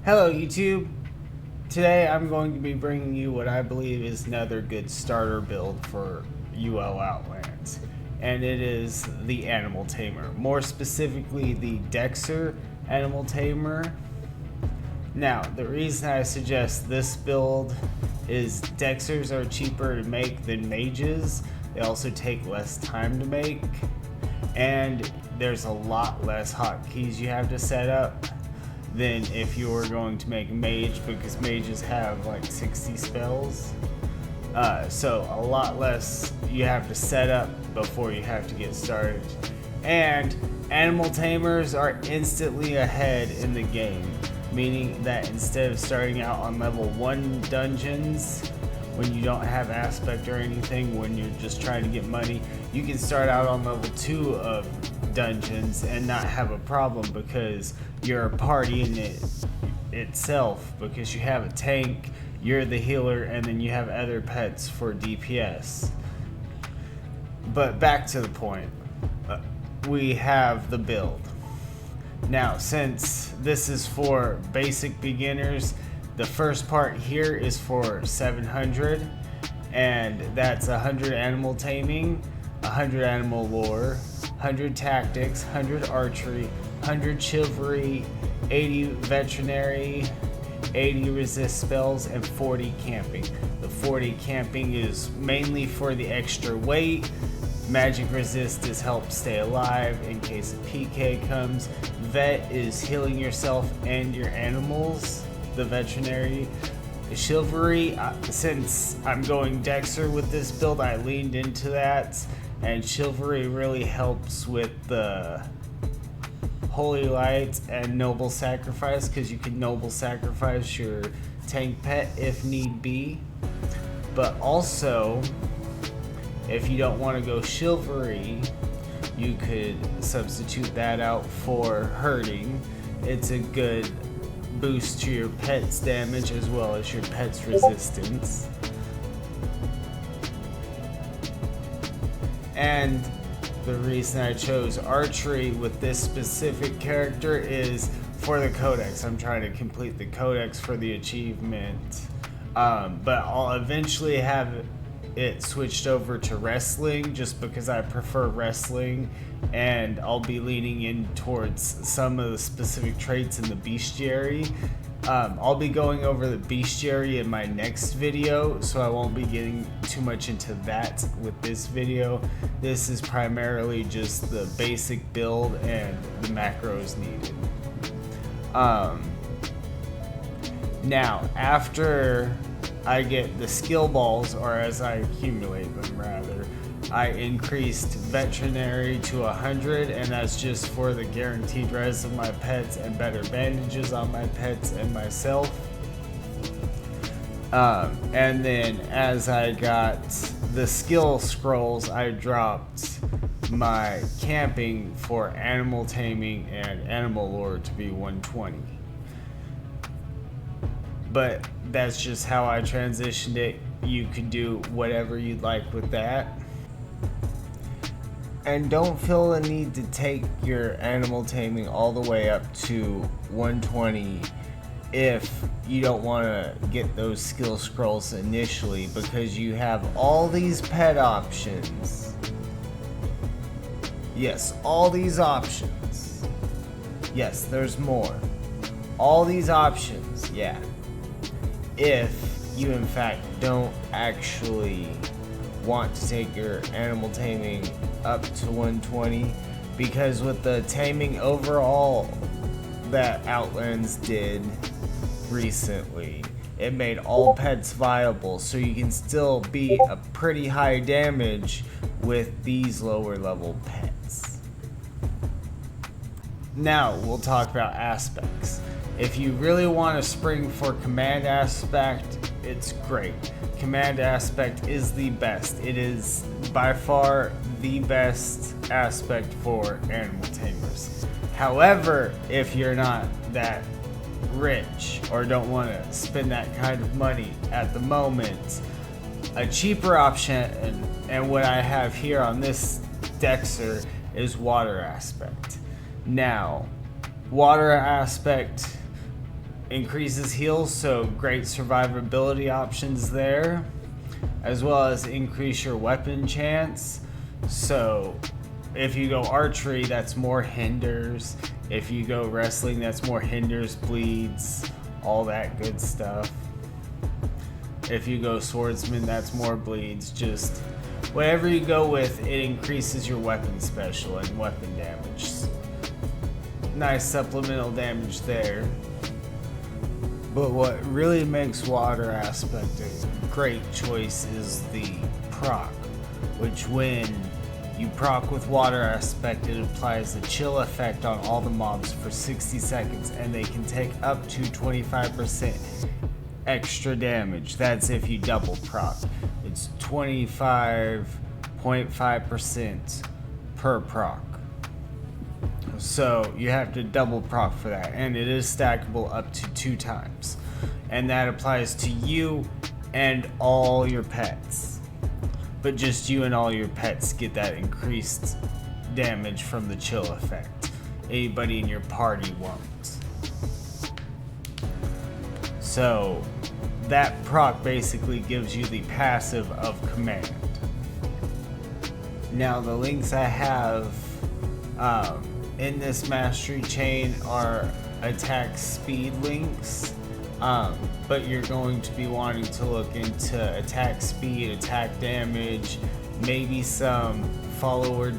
Hello YouTube! Today I'm going to be bringing you what I believe is another good starter build for UL Outlands, and it is the Animal Tamer, more specifically the Dexxer Animal Tamer. Now, the reason I suggest this build is Dexxers are cheaper to make than mages. They also take less time to make, and there's a lot less hotkeys you have to set up than if you were going to make a mage, because mages have like 60 spells. So a lot less you have to set up before you have to get started. And animal tamers are instantly ahead in the game, meaning that instead of starting out on level 1 dungeons, when you don't have aspect or anything, when you're just trying to get money, you can start out on level 2 of dungeons and not have a problem, because you're a party in it itself, because you have a tank, you're the healer, and then you have other pets for DPS. But back to the point, we have the build. Now, since this is for basic beginners, the first part here is for 700, and that's 100 animal taming, 100 animal lore, 100 tactics, 100 archery, 100 chivalry, 80 veterinary, 80 resist spells, and 40 camping. The 40 camping is mainly for the extra weight. Magic resist is help stay alive in case a PK comes. Vet is healing yourself and your animals. The veterinary. Chivalry, since I'm going Dexxer with this build, I leaned into that, and chivalry really helps with the holy light and noble sacrifice, because you can noble sacrifice your tank pet if need be. But also, if you don't want to go chivalry, you could substitute that out for hurting. It's a good boost to your pet's damage as well as your pet's resistance. And the reason I chose archery with this specific character is for the codex. I'm trying to complete the codex for the achievement, but I'll eventually have it switched over to wrestling, just because I prefer wrestling, and I'll be leaning in towards some of the specific traits in the bestiary. I'll be going over the bestiary in my next video, so I won't be getting too much into that with this video. This is primarily just the basic build and the macros needed. Now, after I get the skill balls, or as I accumulate them rather, I increased veterinary to 100, and that's just for the guaranteed res of my pets and better bandages on my pets and myself. And then as I got the skill scrolls, I dropped my camping for animal taming and animal lore to be 120. But that's just how I transitioned it. You could do whatever you'd like with that. And don't feel the need to take your animal taming all the way up to 120 if you don't want to get those skill scrolls initially, because you have all these pet options. Yes, all these options. Yes, there's more. All these options, yeah. If you in fact don't actually want to take your animal taming up to 120, because with the taming overall that Outlands did recently, it made all pets viable, so you can still be a pretty high damage with these lower level pets. Now we'll talk about aspects. If you really want to spring for command aspect, it's great. Command aspect is the best. It is by far the best aspect for animal tamers. However, if you're not that rich or don't want to spend that kind of money at the moment, a cheaper option, and what I have here on this Dexxer, is water aspect. Now, water aspect increases heals, so great survivability options there, as well as increase your weapon chance. So if you go archery, that's more hinders. If you go wrestling, that's more hinders, bleeds, all that good stuff. If you go swordsman, that's more bleeds. Just whatever you go with, it increases your weapon special and weapon damage. Nice supplemental damage there. But what really makes water aspect a great choice is the proc, which when you proc with water aspect, it applies a chill effect on all the mobs for 60 seconds, and they can take up to 25% extra damage. That's if you double proc. It's 25.5% per proc. So you have to double proc for that, and it is stackable up to 2 times. And that applies to you and all your pets. But just you and all your pets get that increased damage from the chill effect. Anybody in your party won't. So that proc basically gives you the passive of command. Now the links I have in this mastery chain are attack speed links, but you're going to be wanting to look into attack speed, attack damage, maybe some follower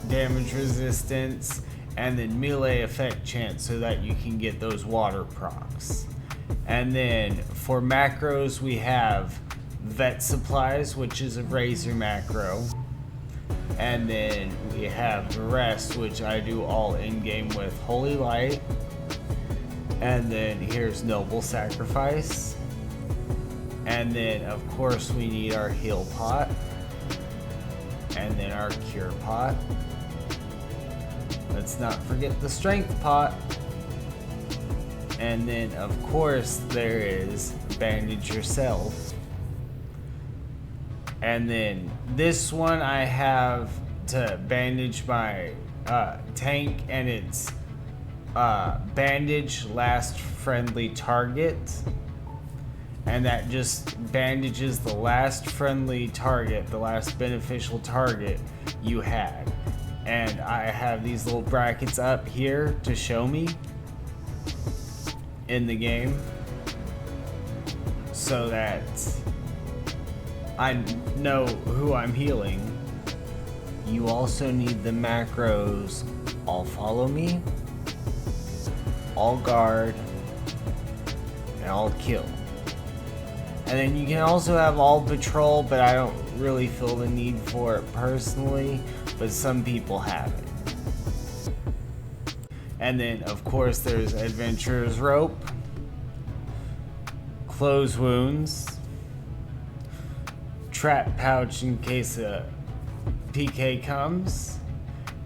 damage resistance, and then melee effect chance so that you can get those water procs. And then for macros, we have vet supplies, which is a razor macro. And then we have the rest, which I do all in-game with Holy Light. And then here's Noble Sacrifice. And then of course we need our heal pot. And then our cure pot. Let's not forget the strength pot. And then of course there is Bandage Yourself. And then this one I have to bandage my tank, and it's bandage last friendly target. And that just bandages the last friendly target, the last beneficial target you had. And I have these little brackets up here to show me in the game so that I know who I'm healing. You also need the macros all follow me, all guard, and all kill. And then you can also have all patrol, but I don't really feel the need for it personally, but some people have it. And then of course there's Adventurer's Rope, Close Wounds, Trap Pouch in case a PK comes,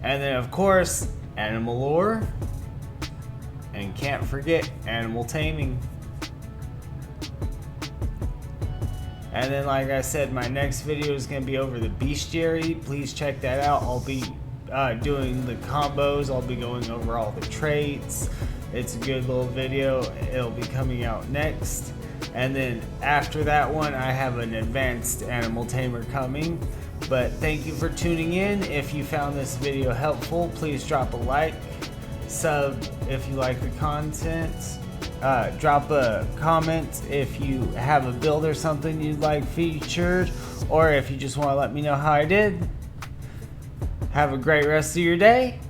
and then of course Animal Lore, and can't forget Animal Taming. And then like I said, my next video is going to be over the bestiary. Please check that out. I'll be doing the combos, I'll be going over all the traits. It's a good little video. It'll be coming out next. And then after that one, I have an advanced Animal Tamer coming. But thank you for tuning in. If you found this video helpful, please drop a like, sub if you like the content, drop a comment if you have a build or something you'd like featured, or if you just want to let me know how I did. Have a great rest of your day.